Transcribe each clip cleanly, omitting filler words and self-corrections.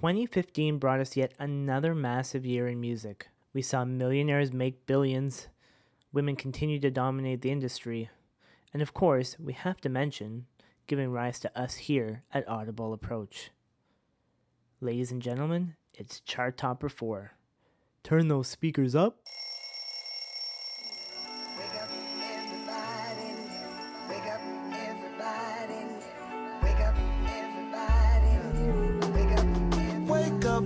2015 brought us yet another massive year in music. We saw millionaires make billions, women continue to dominate the industry, and of course, we have to mention giving rise to us here at Audible Approach. Ladies and gentlemen, it's Chart Topper 4. Turn those speakers up. Wake up, everybody. Wake up, everybody. Wake up, everybody. Wake up, everybody. Wake up,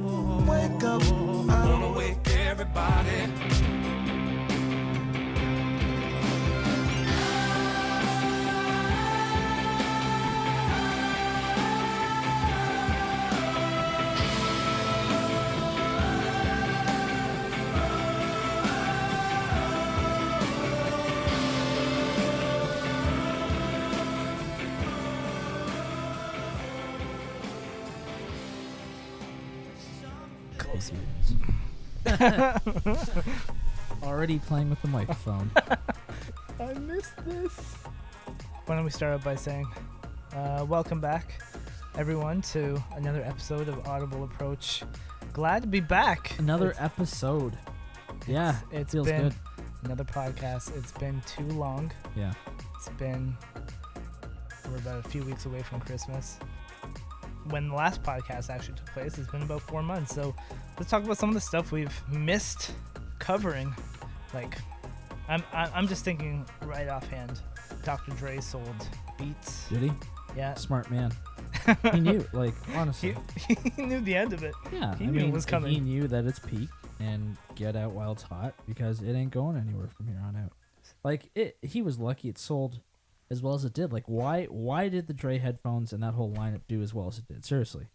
wake up. I wanna wake everybody. Already playing with the microphone. I missed this. Why don't we start out by saying, welcome back, everyone, to another episode of Audible Approach. Glad to be back. Another episode. Yeah, It's feels been good. another podcast. It's been too long. Yeah. We're about a few weeks away from Christmas. When the last podcast actually took place, it's been about 4 months. So let's talk about some of the stuff we've missed covering. Like, I'm just thinking right offhand. Dr. Dre sold Beats. Did he? Yeah, Smart man. He knew, like, honestly. he knew the end of it. Yeah, He knew it was coming. He knew that it's peak and get out while it's hot because it ain't going anywhere from here on out. Like, he was lucky it sold as well as it did. Like, why did the Dre headphones and that whole lineup do as well as it did? Seriously.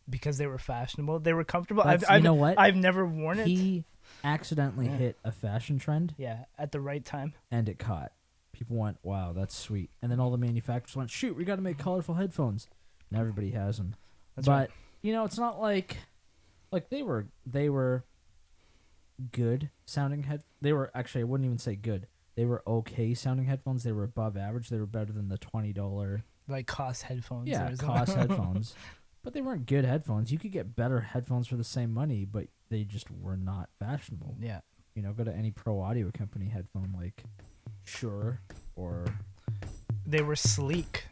Because they were fashionable. They were comfortable. You know what? I've never worn it. He accidentally hit a fashion trend Yeah, at the right time. and it caught. People went, wow, that's sweet. And then all the manufacturers went, shoot, we got to make colorful headphones. And everybody has them. That's but, right. you know, it's not like they were good sounding They were, actually, I wouldn't even say good. They were okay sounding headphones. They were above average. They were better than the $20. Like cost headphones. Yeah, or something. cost headphones. But they weren't good headphones. You could get better headphones for the same money, but they just were not fashionable. Yeah. You know, go to any pro audio company headphone like Shure or... They were sleek.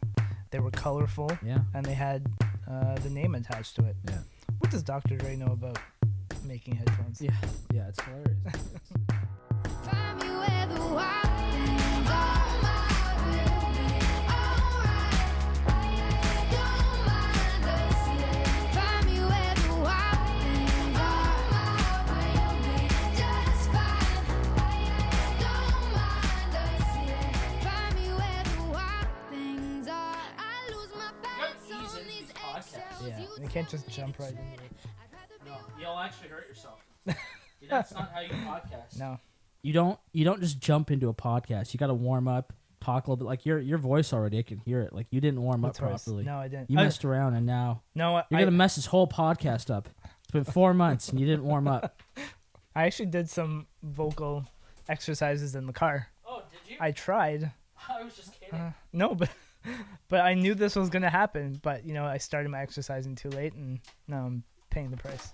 They were colorful. Yeah. And they had the name attached to it. Yeah. What does Dr. Dre know about making headphones? Yeah, yeah, it's hilarious. Find me where the wild things are. Alright, don't mind us. Find me where the wild things are. Just fine. Don't mind us. Find me where the wild things are. I lose my balance on these eggshells. Yeah. You can't just jump right into it. No, you'll actually hurt yourself. That's not how you podcast. No. You don't just jump into a podcast. You got to warm up, talk a little bit. Like your voice already, I can hear it. Like you didn't warm up That's right. properly. No, I didn't. You messed around, and now No, you're gonna mess this whole podcast up. It's been 4 months, and you didn't warm up. I actually did some vocal exercises in the car. Oh, did you? I tried. I was just kidding. No, but I knew this was gonna happen. But you know, I started my exercising too late, and now I'm paying the price.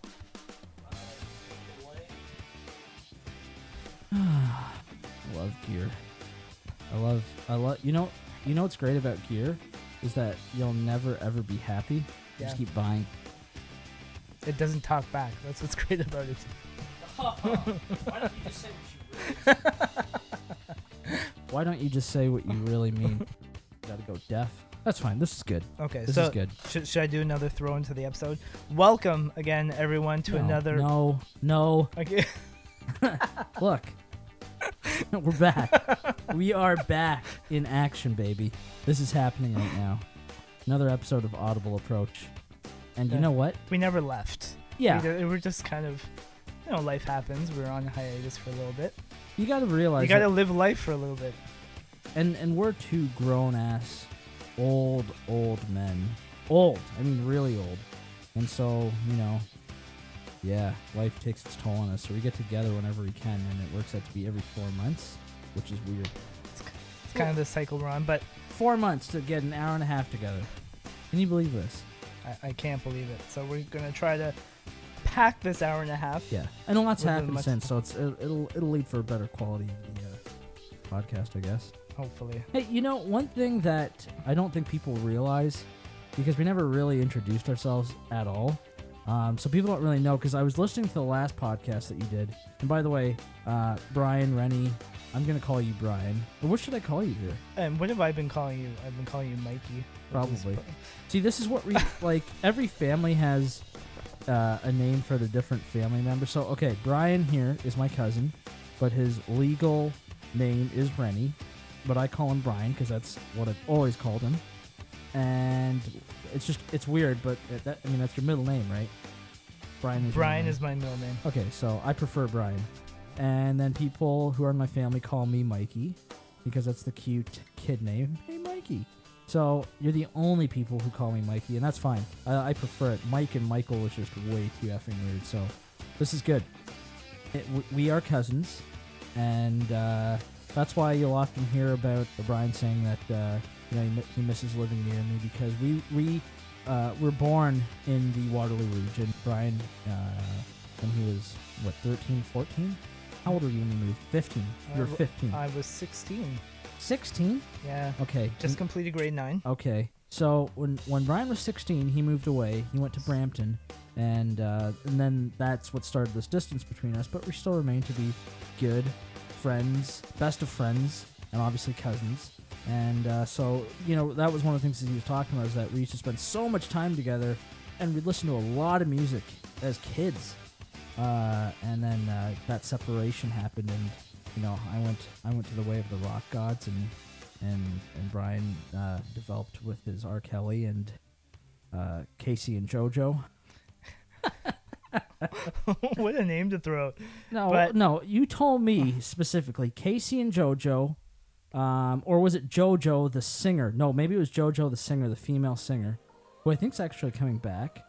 I love gear. I love. You know what's great about gear is that you'll never ever be happy. You Yeah. just keep buying. It doesn't talk back. That's what's great about it. Why don't you just say what you really mean? Gotta go deaf. That's fine. This is good. Okay, This so is good. Should I do another throw into the episode? Welcome again, everyone, to another. No. Okay. Look. We're back. We are back in action, baby. This is happening right now. Another episode of Audible Approach. And you know what? We never left. Yeah. We're just kind of, life happens. We're on hiatus for a little bit. You got to realize You got to that- live life for a little bit. And we're two grown-ass, old men. Old. I mean, really old. And so, yeah, life takes its toll on us. So we get together whenever we can, and it works out to be every 4 months, which is weird. It's kind of the cycle we're on, but 4 months to get an hour and a half together. Can you believe this? I can't believe it. So we're gonna try to pack this hour and a half. Yeah, and a lot's Within happened much- since, so it'll lead for a better quality of the podcast, I guess. Hopefully. Hey, one thing that I don't think people realize, because we never really introduced ourselves at all, so people don't really know, because I was listening to the last podcast that you did, and by the way, Brian, Rene, I'm going to call you Brian. Or what should I call you here? And what have I been calling you? I've been calling you Mikey. which is Probably. pro- See, this is what we, like, every family has a name for the different family members. So, okay, Brian here is my cousin, but his legal name is Rene, but I call him Brian because that's what I've always called him. And it's weird, but that's your middle name, right? Brian is your Brian middle is my middle name. name. Okay, so I prefer Brian. And then people who are in my family call me Mikey because that's the cute kid name. Hey, Mikey. So you're the only people who call me Mikey, and that's fine. I prefer it. Mike and Michael is just way too effing weird, so this is good. We are cousins, and that's why you'll often hear about Brian saying that he misses living near me, because we were born in the Waterloo region. Brian, when he was, 13, 14? How old were you when you moved? 15. You were 15. I was 16. 16? Yeah. Okay. Just completed grade 9. Okay. So when Brian was 16, he moved away. He went to Brampton, and then that's what started this distance between us. But we still remain to be good friends, best of friends, and obviously cousins. And so that was one of the things that he was talking about, is that we used to spend so much time together, and we'd listen to a lot of music as kids. And then that separation happened, and I went to the way of the rock gods, and Brian developed with his R.Kelly and Casey and JoJo. What a name to throw. No, you told me specifically Casey and JoJo, or was it JoJo the singer? No, maybe it was JoJo the singer, the female singer, who I think's actually coming back.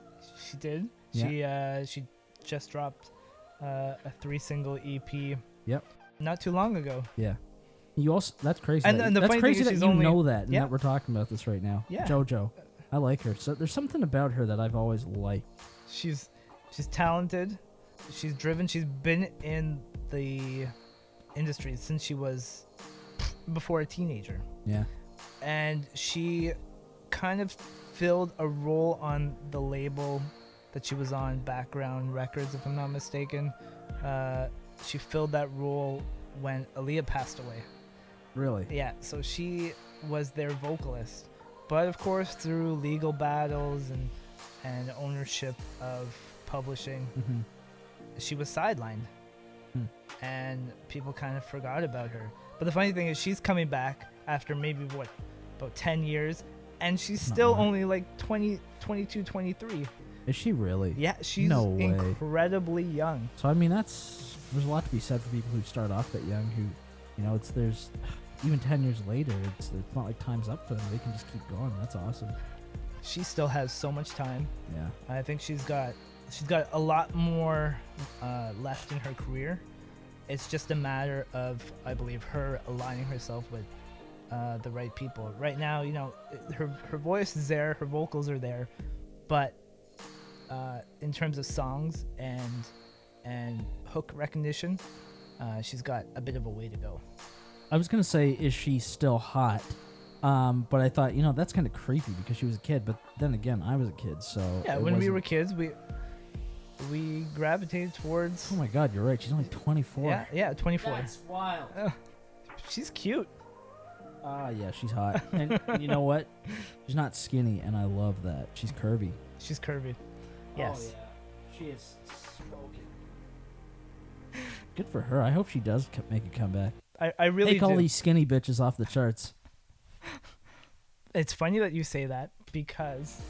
She did. Yeah. She just dropped a 3-single EP. Yep. Not too long ago. Yeah. You also that's crazy. And the that's funny thing crazy is that she's you only- know that, and Yeah. that we're talking about this right now. Yeah. JoJo. I like her. So there's something about her that I've always liked. She's talented. She's driven. She's been in the industry since she was before a teenager. Yeah. And she kind of filled a role on the label that she was on, Background Records, if I'm not mistaken. She filled that role when Aaliyah passed away. Really? Yeah, so she was their vocalist. But of course, through legal battles and ownership of publishing, Mm-hmm. she was sidelined. And people kind of forgot about her. But the funny thing is, she's coming back after maybe, about 10 years, and she's Not still more. only like 20, 22, 23. Is she really? Yeah, she's No way. incredibly young. So I mean, there's a lot to be said for people who start off that young. Who, there's even 10 years later, it's not like time's up for them. They can just keep going. That's awesome. She still has so much time. Yeah. I think she's got a lot more left in her career. It's just a matter of, I believe, her aligning herself with the right people. Right now, her voice is there, her vocals are there, but in terms of songs and hook recognition, she's got a bit of a way to go. I was gonna say, is she still hot? But I thought, that's kind of creepy because she was a kid. But then again, I was a kid, so Yeah, it when we wasn't- were kids, we gravitated towards. Oh my God, you're right. She's only 24. Yeah, 24. wild. She's cute. Yeah, she's hot. And you know what? She's not skinny, and I love that. She's curvy. She's curvy. Yes. Oh, yeah. She is smoking. Good for her. I hope she does make a comeback. I really Take all do. these skinny bitches off the charts. It's funny that you say that because,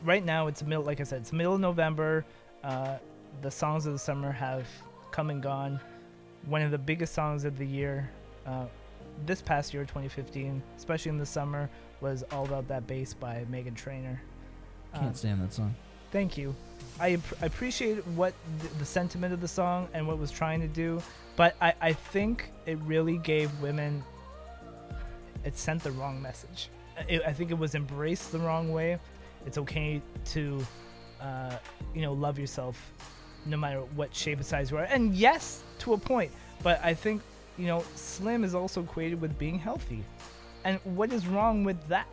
right now it's middle. Like I said, it's middle of November. The songs of the summer have come and gone. One of the biggest songs of the year, this past year, 2015, especially in the summer, was "All About That Bass" by Meghan Trainor. Can't stand that song. Thank you. I appreciate what the sentiment of the song and what it was trying to do, but I think it really gave women. It sent the wrong message. I think it was embraced the wrong way. It's okay to, love yourself no matter what shape and size you are. And yes, to a point. But I think, slim is also equated with being healthy. And what is wrong with that?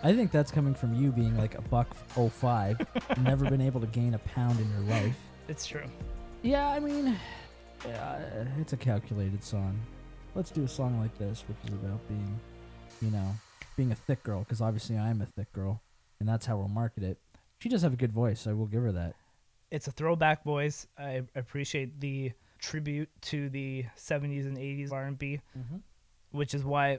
I think that's coming from you being like a $105, never been able to gain a pound in your life. It's true. Yeah, I mean, it's a calculated song. Let's do a song like this, which is about being, being a thick girl, because obviously I am a thick girl, and that's how we'll market it. She does have a good voice, so I will give her that. It's a throwback voice. I appreciate the tribute to the 70s and 80s R&B, which is why,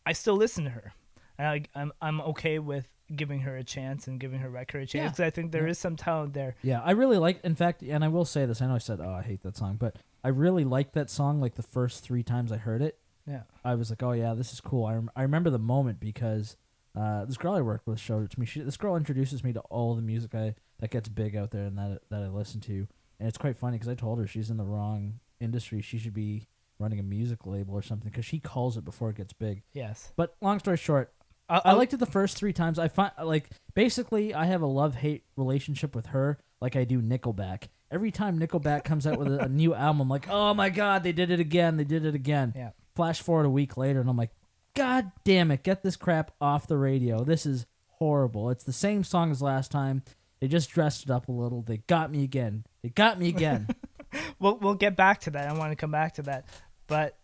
I still listen to her. I'm okay with giving her a chance and giving her record a chance, because I think there is some talent there. Yeah, I really like, in fact, and I will say this, I know I said, I hate that song, but I really liked that song like the first 3 times I heard it. Yeah. I was like, oh yeah, this is cool. I remember the moment because this girl I worked with showed it to me. This girl introduces me to all the music that gets big out there and that I listen to. And it's quite funny because I told her she's in the wrong industry. She should be running a music label or something because she calls it before it gets big. Yes. But long story short, I liked it the first 3 times. I find basically I have a love-hate relationship with her like I do Nickelback. Every time Nickelback comes out with a new album, I'm like, oh my God, they did it again. They did it again. Yeah. Flash forward a week later, and I'm like, God damn it, get this crap off the radio. This is horrible. It's the same song as last time. They just dressed it up a little. They got me again. We'll get back to that. I want to come back to that. But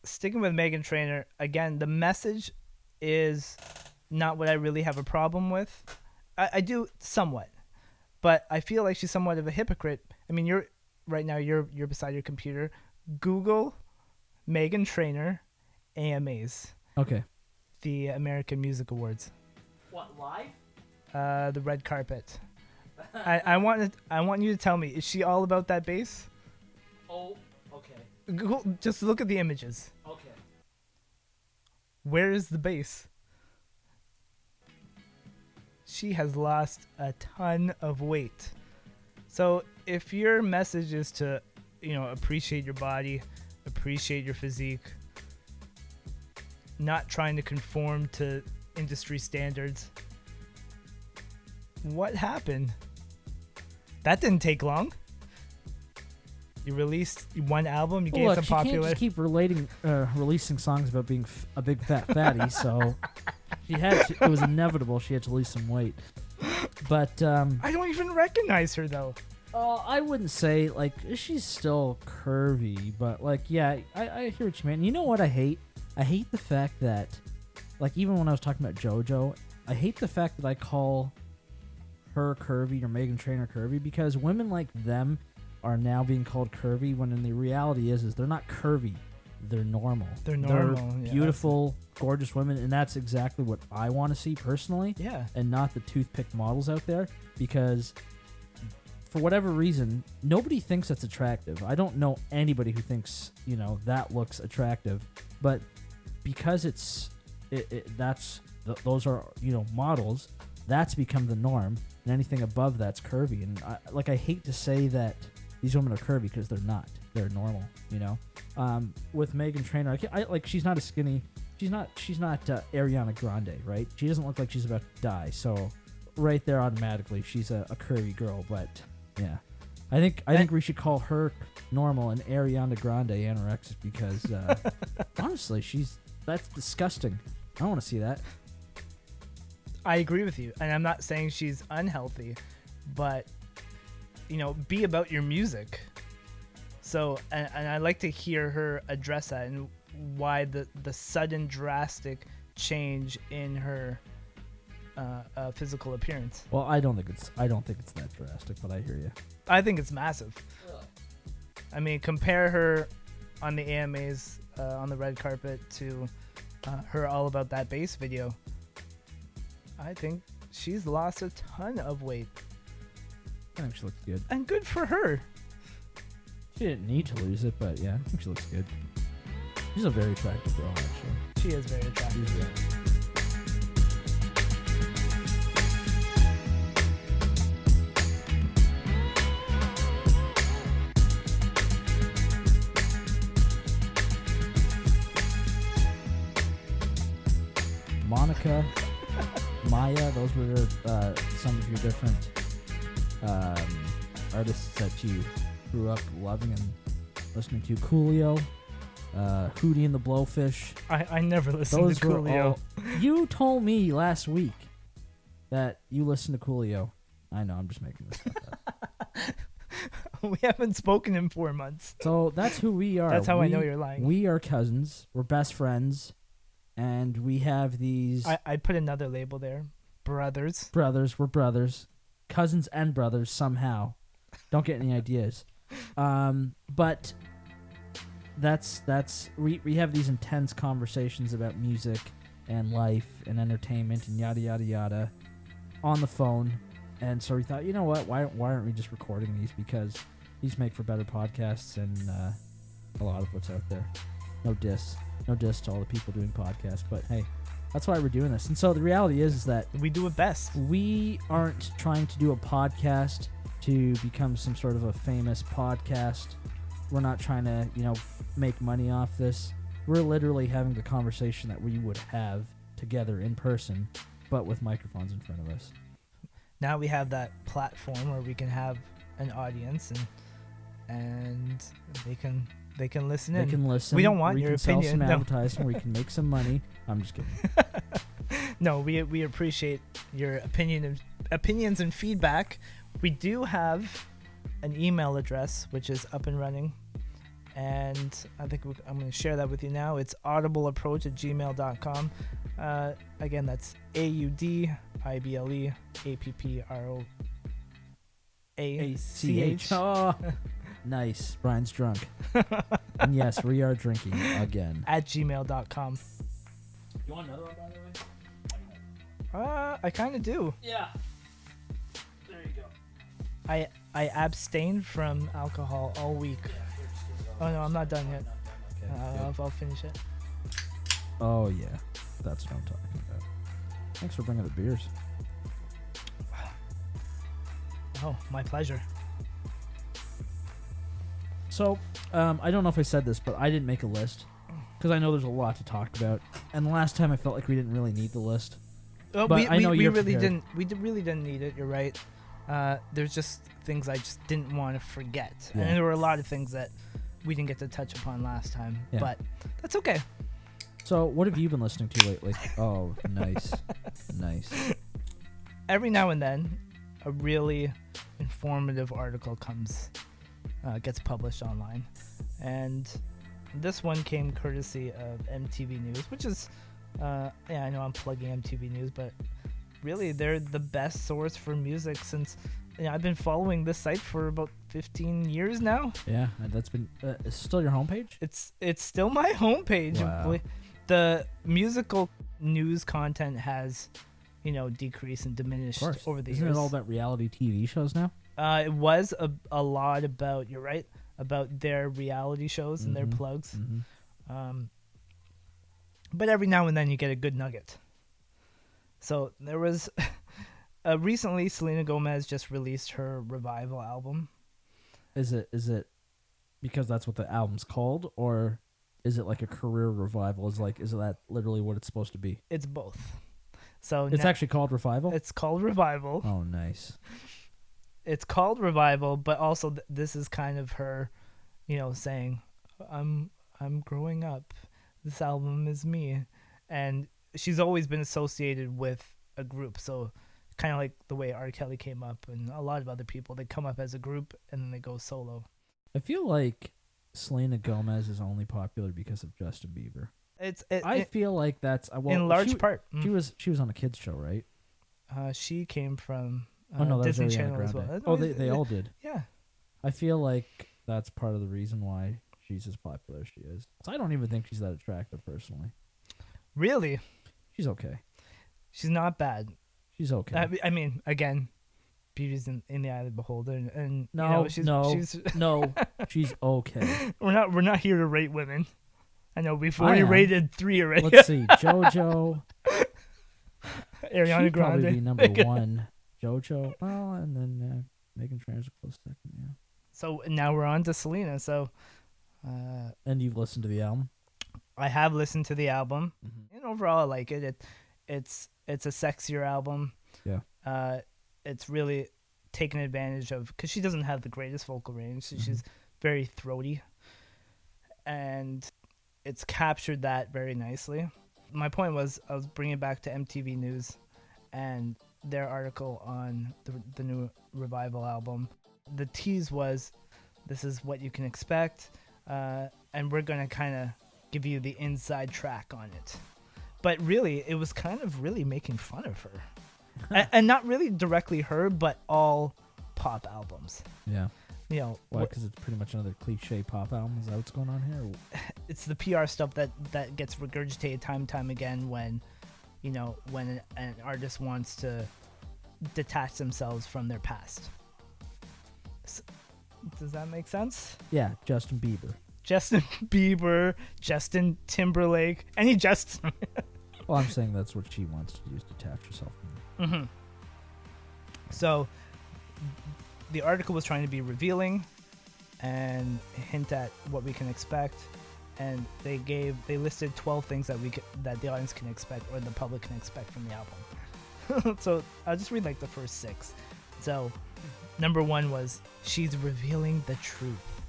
sticking with Meghan Trainor, again, the message is not what I really have a problem with. I do somewhat. But I feel like she's somewhat of a hypocrite. I mean, you're beside your computer. Google Meghan Trainor AMAs. Okay. The American Music Awards. What, live? The red carpet. I want you to tell me, is she all about that bass? Oh, okay. Google, just look at the images. Okay. Where is the bass? She has lost a ton of weight. So if your message is to, appreciate your body, appreciate your physique, not trying to conform to industry standards, what happened? That didn't take long. You released one album, you gave some popular. She can't just keep releasing songs about being a big fat fatty, so she had to, it was inevitable she had to lose some weight. But I don't even recognize her though. I wouldn't say she's still curvy, but I hear what you mean. You know what I hate? I hate the fact that even when I was talking about JoJo, I hate the fact that I call her curvy or Meghan Trainor curvy because women like them are now being called curvy when in the reality is they're not curvy. They're normal. They're normal. They're beautiful, gorgeous women, and that's exactly what I want to see personally. Yeah. And not the toothpick models out there because for whatever reason, nobody thinks that's attractive. I don't know anybody who thinks, that looks attractive. But because those are, models, that's become the norm. And anything above that's curvy. And I hate to say that these women are curvy because they're not. They're normal, With Meghan Trainor, she's not a skinny. She's not Ariana Grande, right? She doesn't look like she's about to die. So right there, automatically, she's a curvy girl. But yeah, I think we should call her normal and Ariana Grande anorexic because honestly, that's disgusting. I don't want to see that. I agree with you, and I'm not saying she's unhealthy, but be about your music. So, and I like to hear her address that and why the sudden drastic change in her physical appearance. Well, I don't think it's that drastic, but I hear you. I think it's massive. I mean, compare her on the AMAs on the red carpet to her All About That Bass video. I think she's lost a ton of weight. I think she looks good. And good for her. She didn't need to lose it, but yeah, I think she looks good. She's a very attractive girl, actually. She is very attractive. She's Monica Maya. Those were some of your different artists that you grew up loving and listening to. Coolio, Hootie and the Blowfish. I never listened Those to were Coolio. all. You told me last week that you listened to Coolio. I know, I'm just making this stuff up. We haven't spoken in 4 months. So that's who we are. That's how I know you're lying. We are cousins. We're best friends, and we have these I put another label there. Brothers. brothers. We're brothers, cousins and brothers somehow. Don't get any ideas. But that's we have these intense conversations about music and life and entertainment and yada yada yada on the phone. And so we thought, you know what? Why aren't we just recording these? Because these make for better podcasts and a lot of what's out there. No diss to all the people doing podcasts, but hey, that's why we're doing this. And so the reality is that We do it best. we aren't trying to do a podcast to become some sort of a famous podcast. We're not trying to, make money off this. We're literally having the conversation that we would have together in person, but with microphones in front of us. Now we have that platform where we can have an audience and they can listen in. They can listen. We don't want we your can sell opinion. some No. advertising. We can make some money. I'm just kidding. No, we appreciate your opinions and feedback. We do have an email address which is up and running, and I think I'm going to share that with you now. It's audibleapproach@gmail.com. Again, that's AUDIBLEAPPROACH. Oh, nice. Brian's drunk. And yes, we are drinking again. at gmail.com. You want another one, by the way? I kind of do. Yeah. There you go. I abstained from alcohol all week. Oh no, I'm not done yet. I'll finish it. Oh, yeah. That's what I'm talking about. Thanks for bringing the beers. Oh, my pleasure. So, I don't know if I said this, but I didn't make a list because I know there's a lot to talk about. And the last time I felt like we didn't really need the list. Oh, But I know we you're really prepared. didn't. Really didn't need it. You're right. There's just things I just didn't want to forget, Yeah. and there were a lot of things that we didn't get to touch upon last time. Yeah. But that's okay. So, what have you been listening to lately? Oh, nice. Nice. Every now and then, a really informative article gets published online, and this one came courtesy of MTV News, which is, I know I'm plugging MTV News, but really they're the best source for music since I've been following this site for about 15 years now. Yeah, and that's been. Is it still your homepage? It's still my homepage. Wow. The musical news content has, decreased and Of diminished course. over the Isn't years. it all about reality TV shows now? It was a lot about, you're right, about their reality shows and their Mhm. plugs. Mm-hmm. But every now and then you get a good nugget. So there was recently Selena Gomez just released her Revival album. Is it because that's what the album's called, or is it like a career revival? Is that literally what it's supposed to be? It's both. So It's actually called Revival? it's called Revival. Oh, nice. It's called Revival, but also this is kind of her, saying, I'm growing up. This album is me. And she's always been associated with a group. So kind of like the way R.Kelly came up and a lot of other people, they come up as a group and then they go solo. I feel like Selena Gomez is only popular because of Justin Bieber. I feel like that's in large part. She was on a kids show, right? She came from Oh no, that was Disney Ariana Channel as Grande. well. Oh, they all did. Yeah. I feel like that's part of the reason why she's as popular as she is. So I don't even think she's that attractive personally. Really? She's okay. She's not bad. She's okay. I mean, again, beauty's in the eye of the beholder, and No, she's no, she's okay. we're not here to rate women. I know we've I already am. rated 3 already. Let's see, JoJo. Ariana She'd probably be Grande. number 1. JoJo. Well, and then Megan Trainor's a close second. Yeah. So now we're on to Selena. So And you've listened to the album. I have listened to the album, Mm-hmm. and overall I like it. it's a sexier album. Yeah. It's really taken advantage of, because she doesn't have the greatest vocal range. So she's very throaty, and it's captured that very nicely. My point was, I was bringing it back to MTV News and their article on the new Revival album. The tease was, this is what you can expect, and we're going to kind of give you the inside track on it. But really, it was kind of really making fun of her. And not really directly her, but all pop albums. Yeah. You know, Why? Because it's pretty much another cliche pop album. Is that what's going on here? it's the PR stuff that gets regurgitated time and time again when, you know, when an artist wants to detach themselves from their past. Does that make sense? Yeah, Justin Bieber. Justin Bieber, Justin Timberlake, any Justin. Well, I'm saying that's what she wants to do, is detach herself from it. Mm-hmm. So the article was trying to be revealing and hint at what we can expect, and they listed 12 things that the audience can expect, or the public can expect from the album. So I'll just read like the first 6. So number 1 was, she's revealing the truth.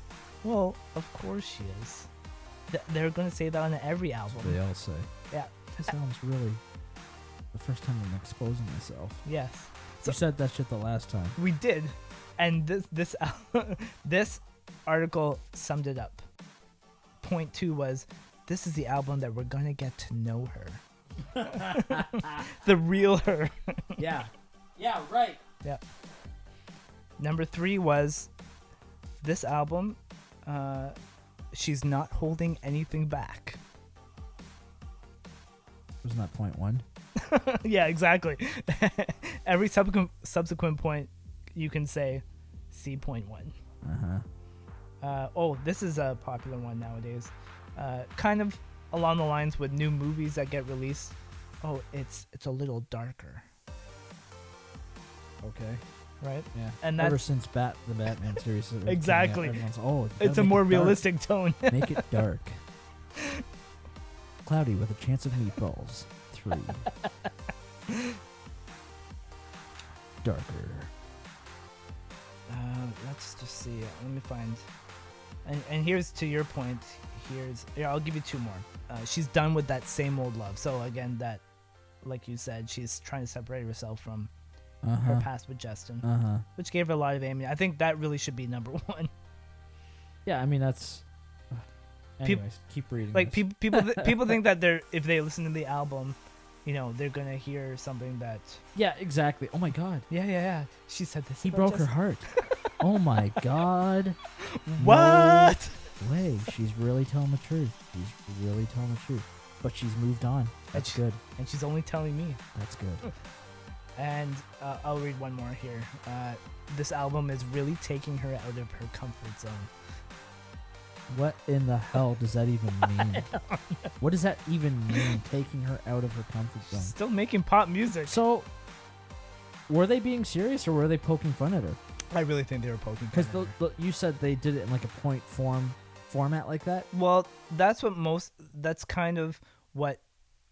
Well, of course she is. They're going to say that on every album. They all say. Yeah. This album's really the first time I'm exposing myself. Yes. You said that shit the last time. We did, and this this article summed it up. Point 2 was, this is the album that we're gonna get to know her, the real her. Yeah. Yeah, right. Yeah. Number 3 was, this album, she's not holding anything back. Wasn't that point 1? Yeah, exactly. Every subsequent point, you can say, see point 1. Uh-huh. This is a popular one nowadays. Kind of along the lines with new movies that get released. Oh, it's a little darker, Okay. right? Yeah. And ever that's since the Batman series. That was coming out, Exactly. everyone's, you gotta it's a make more it dark. realistic tone. Make it dark. Cloudy with a chance of meatballs. 3. Darker. Let's just see. Let me find. And here's to your point. I'll give you 2 more. She's done with that same old love. So again, that, like you said, she's trying to separate herself from her past with Justin, which gave her a lot of aim. I think that really should be number 1. Yeah, I mean that's. Anyways, keep reading. Like this. people think that if they listen to the album, you know, they're gonna hear something that. Yeah, exactly. Oh my god. Yeah. She said this. He about broke her Justin. heart. Oh my god. What? No way. She's really telling the truth. She's really telling the truth. But she's moved on. That's good. And she's only telling me. That's good. And I'll read one more here. This album is really taking her out of her comfort zone. What in the hell does that even mean? What does that even mean, taking her out of her comfort zone? Still making pop music. So, were they being serious or were they poking fun at her? I really think they were poking fun Because at her. you said they did it in like a point format like that? Well, that's kind of what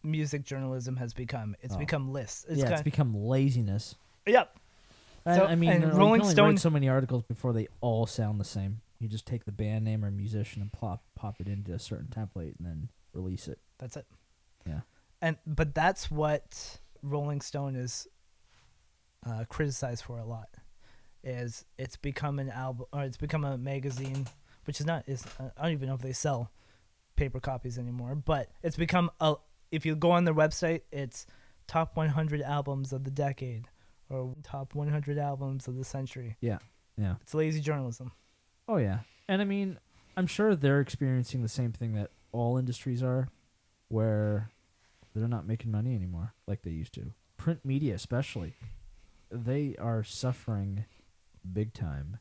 music journalism has become. It's become lists. It's become laziness. Yep. And, So- I mean, and you can Rolling only Stone- write so many articles before they all sound the same. You just take the band name or musician and pop it into a certain template and then release it. That's it. Yeah. But that's what Rolling Stone is criticized for a lot. Is it's become an album, or it's become a magazine, which is not. I don't even know if they sell paper copies anymore. But it's become if you go on their website, it's top 100 albums of the decade or top 100 albums of the century. Yeah. It's lazy journalism. Oh, yeah. And I mean, I'm sure they're experiencing the same thing that all industries are, where they're not making money anymore like they used to. Print media especially. They are suffering big time.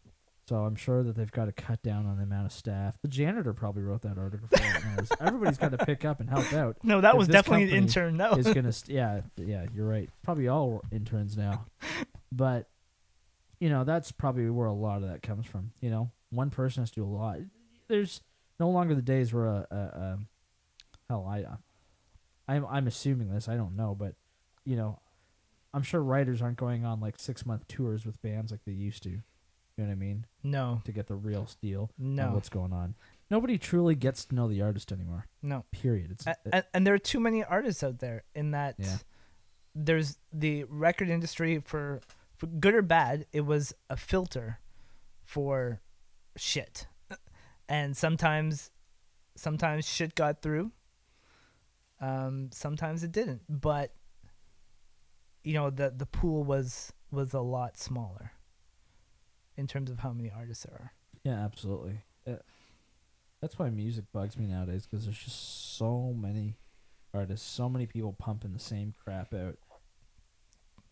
So I'm sure that they've got to cut down on the amount of staff. The janitor probably wrote that article for it. Everybody's got to pick up and help out. No, that If was this definitely an company intern. No. is gonna yeah, you're right. Probably all interns now. But you know, that's probably where a lot of that comes from. You know, one person has to do a lot. There's no longer the days where I'm assuming this, I don't know, but you know, I'm sure writers aren't going on like 6-month tours with bands like they used to. You know what I mean? No, To get the real steal No. on what's going on. Nobody truly gets to know the artist anymore. no. Period. It's And there are too many artists out there in that Yeah. there's the record industry for good or bad, it was a filter for shit. And sometimes shit got through. Sometimes it didn't. But you know, the pool was a lot smaller in terms of how many artists there are. yeah, absolutely. That's why music bugs me nowadays, because there's just so many artists, so many people pumping the same crap out.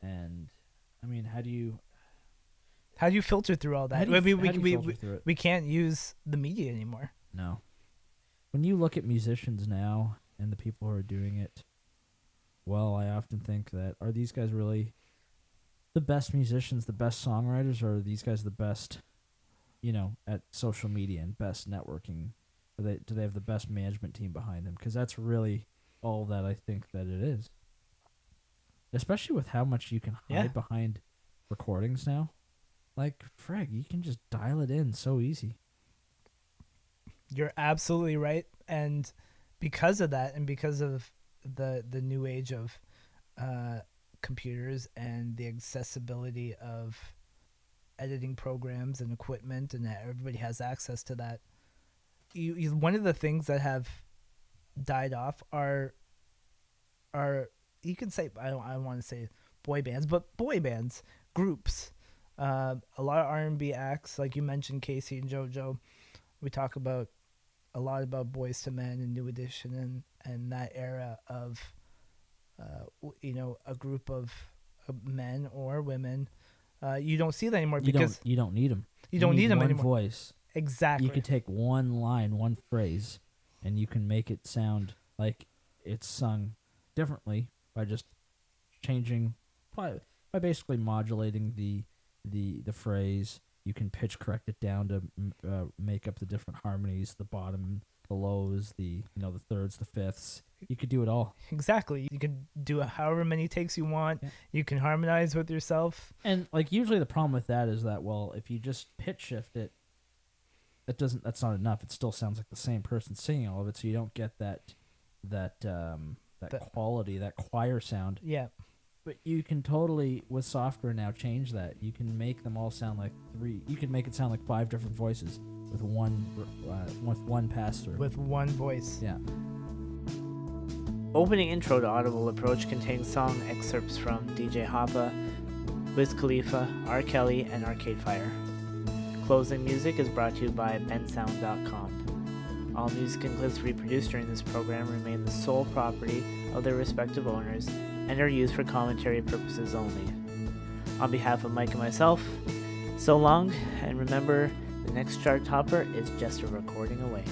And I mean, how do you filter through all that? how do you, I mean, how do you filter through it? we can't use the media anymore. No. When you look at musicians now and the people who are doing it, well, I often think that, are these guys really the best musicians, the best songwriters, or are these guys the best, you know, at social media and best networking? Do they have the best management team behind them? Because that's really all that I think that it is. Especially with how much you can hide Yeah. behind recordings now. Like, frag, you can just dial it in so easy. You're absolutely right, and because of that, and because of the new age of computers and the accessibility of editing programs and equipment, and that everybody has access to that, you one of the things that have died off are you can say, I don't want to say boy bands, but boy bands, groups. A lot of R&B acts, like you mentioned, Casey and JoJo. We talk about a lot about Boys to Men and New Edition and that era of, you know, a group of men or women. You don't see that anymore because you don't need them. you don't need them one anymore. voice. Exactly. You could take one line, one phrase, and you can make it sound like it's sung differently by just changing, by basically modulating the phrase. You can pitch correct it down to make up the different harmonies, the bottom, the lows, the thirds, the fifths. You could do it all. Exactly. You can do however many takes you want. Yeah. You can harmonize with yourself. And like usually the problem with that is that, well, if you just pitch shift it, that's not enough. It still sounds like the same person singing all of it, so you don't get that quality, that choir sound. Yeah. But you can totally, with software now, change that. You can make them all sound like you can make it sound like 5 different voices with one pass through. With one voice. Yeah. Opening intro to Audible Approach contains song excerpts from DJ Hoppa, Wiz Khalifa, R.Kelly, and Arcade Fire. Closing music is brought to you by bensound.com. All music and clips reproduced during this program remain the sole property of their respective owners and are used for commentary purposes only. On behalf of Mike and myself, so long, and remember, the next chart topper is just a recording away.